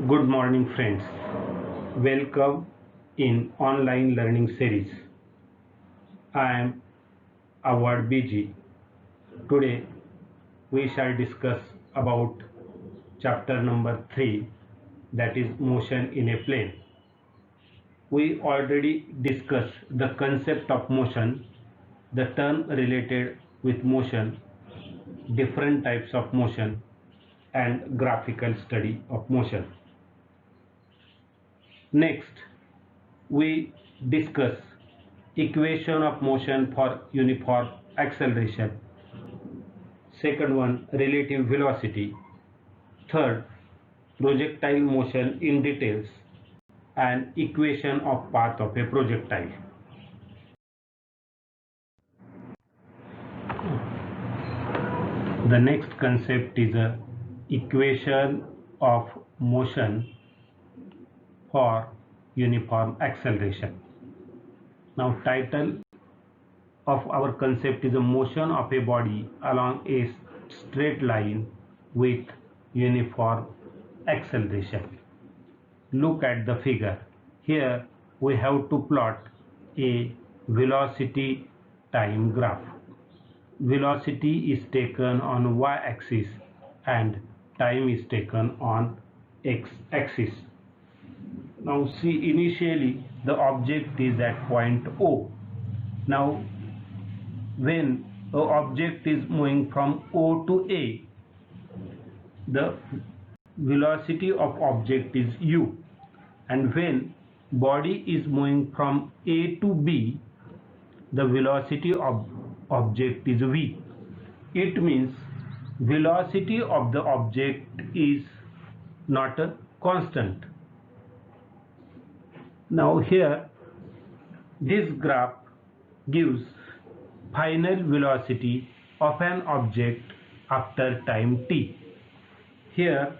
Good morning, friends. Welcome in online learning series. I am Awad BG. Today we shall discuss about chapter number 3, that is motion in a plane. We already discussed the concept of motion, the term related with motion, different types of motion, and graphical study of motion. Next, we discuss equation of motion for uniform acceleration. Second one, relative velocity. Third, projectile motion in details and equation of path of a projectile. The next concept is a equation of motion for uniform acceleration. Now title of our concept is a motion of a body along a straight line with uniform acceleration. Look at the figure. Here we have to plot a velocity time graph. Velocity is taken on y-axis and time is taken on x-axis. Now see, initially the object is at point O. Now when the object is moving from O to A, the velocity of object is u, and when body is moving from A to B, the velocity of object is v. It means velocity of the object is not a constant. Now here this graph gives final velocity of an object after time t. Here,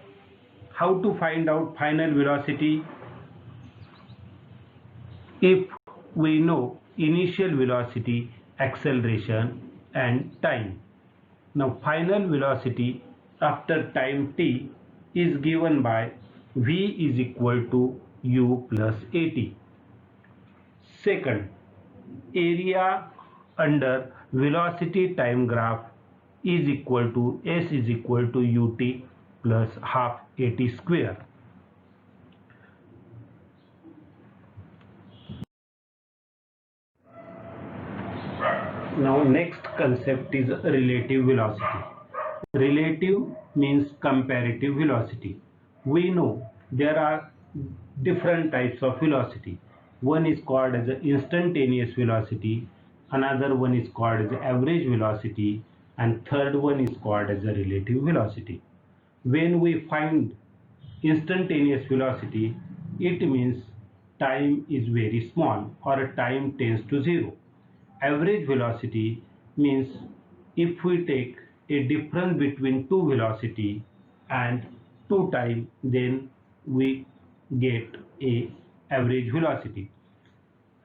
how to find out final velocity? If we know initial velocity, acceleration and time. Now final velocity after time t is given by v is equal to u plus at. Second, area under velocity time graph is equal to s is equal to ut plus half at square. Now next concept is relative velocity. Relative means comparative velocity. We know there are different types of velocity. One is called as the instantaneous velocity, another one is called as the average velocity, and third one is called as the relative velocity. When we find instantaneous velocity, it means time is very small or time tends to zero. Average velocity means if we take a difference between two velocity and two time, then we get a average velocity.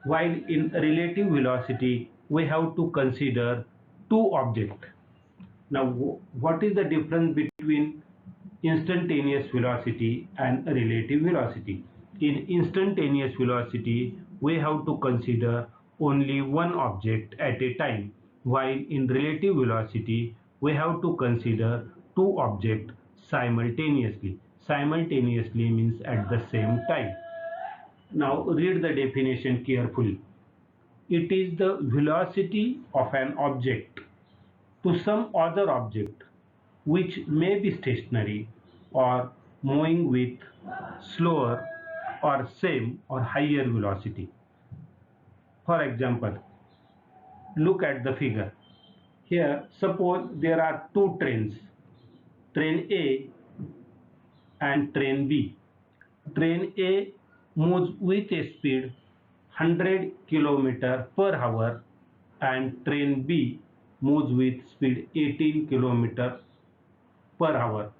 While in relative velocity we have to consider two objects. Now what is the difference between instantaneous velocity and relative velocity? In instantaneous velocity we have to consider only one object at a time, while in relative velocity we have to consider two objects simultaneously. Simultaneously means at the same time. Now read the definition carefully. It is the velocity of an object to some other object which may be stationary or moving with slower or same or higher velocity. For example, look at the figure. Here, suppose there are two trains, train A and train B. Train A moves with a speed 100 km per hour and train B moves with speed 18 km per hour,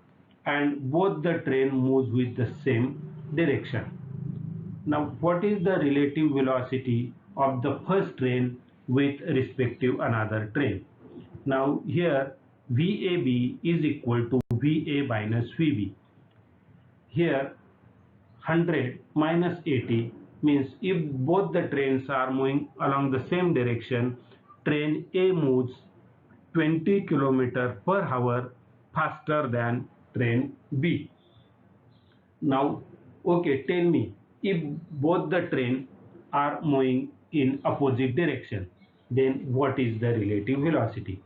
and both the train moves with the same direction. Now what is the relative velocity of the first train with respective another train? Now here VAB is equal to VA minus VB. Here 100 minus 80 means if both the trains are moving along the same direction, train A moves 20 km per hour faster than train B. Now, okay, tell me, if both the trains are moving in opposite direction, then what is the relative velocity?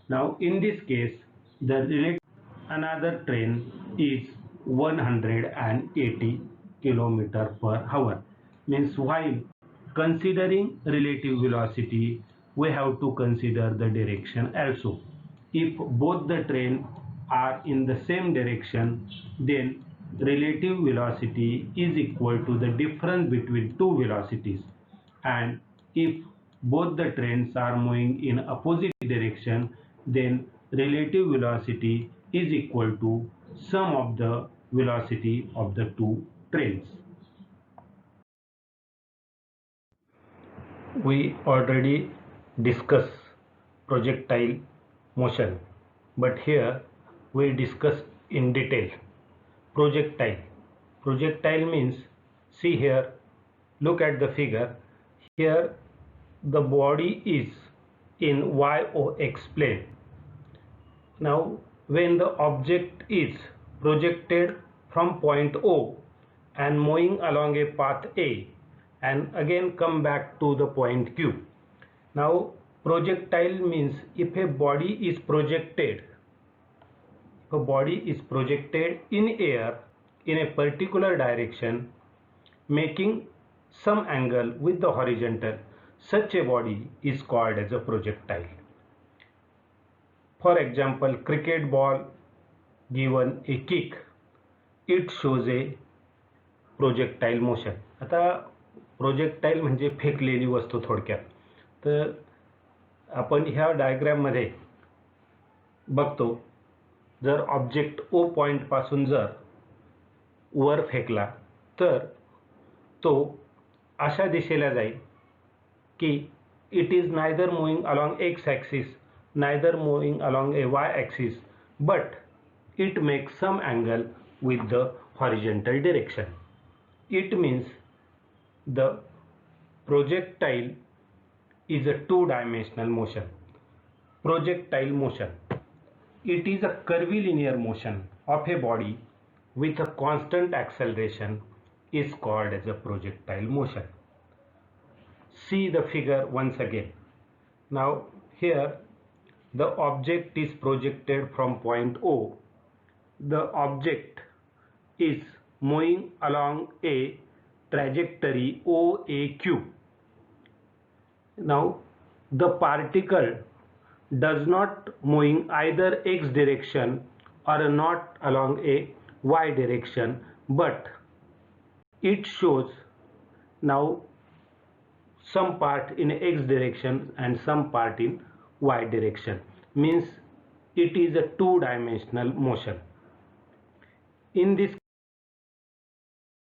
Now, in this case, the relative another train is 180 km per hour. Means while considering relative velocity, we have to consider the direction also. If both the trains are in the same direction, then relative velocity is equal to the difference between two velocities. And if both the trains are moving in opposite direction, then relative velocity is equal to sum of the velocity of the two trains. We already discussed projectile motion, but here we discuss in detail projectile. Projectile means, see here, look at the figure. Here the body is in y-o-x plane. Now when the object is projected from point O and moving along a path A and again come back to the point Q. Now projectile means if a body is projected in air in a particular direction making some angle with the horizontal, such a body is called as a projectile. For example, cricket ball given a kick, it shows a projectile motion. आता projectile म्हणजे फेकलेली वस्तू थोडक्यात. तर आपण ह्या diagram मध्ये बघतो, जर ऑब्जेक्ट ओ पॉइंट पासून जर वर फेकला तर तो अशा दिशेला जाईल की it is neither moving along x axis neither moving along a y axis, but it makes some angle with the horizontal direction. It means the projectile is a two-dimensional motion. Projectile motion, it is a curvilinear motion of a body with a constant acceleration, is called as a projectile motion. See the figure once again. Now here the object is projected from point O. The object is moving along a trajectory OAQ. Now the particle does not moving either x direction or not along a y direction, but it shows now some part in x direction and some part in y direction, means it is a two-dimensional motion. In this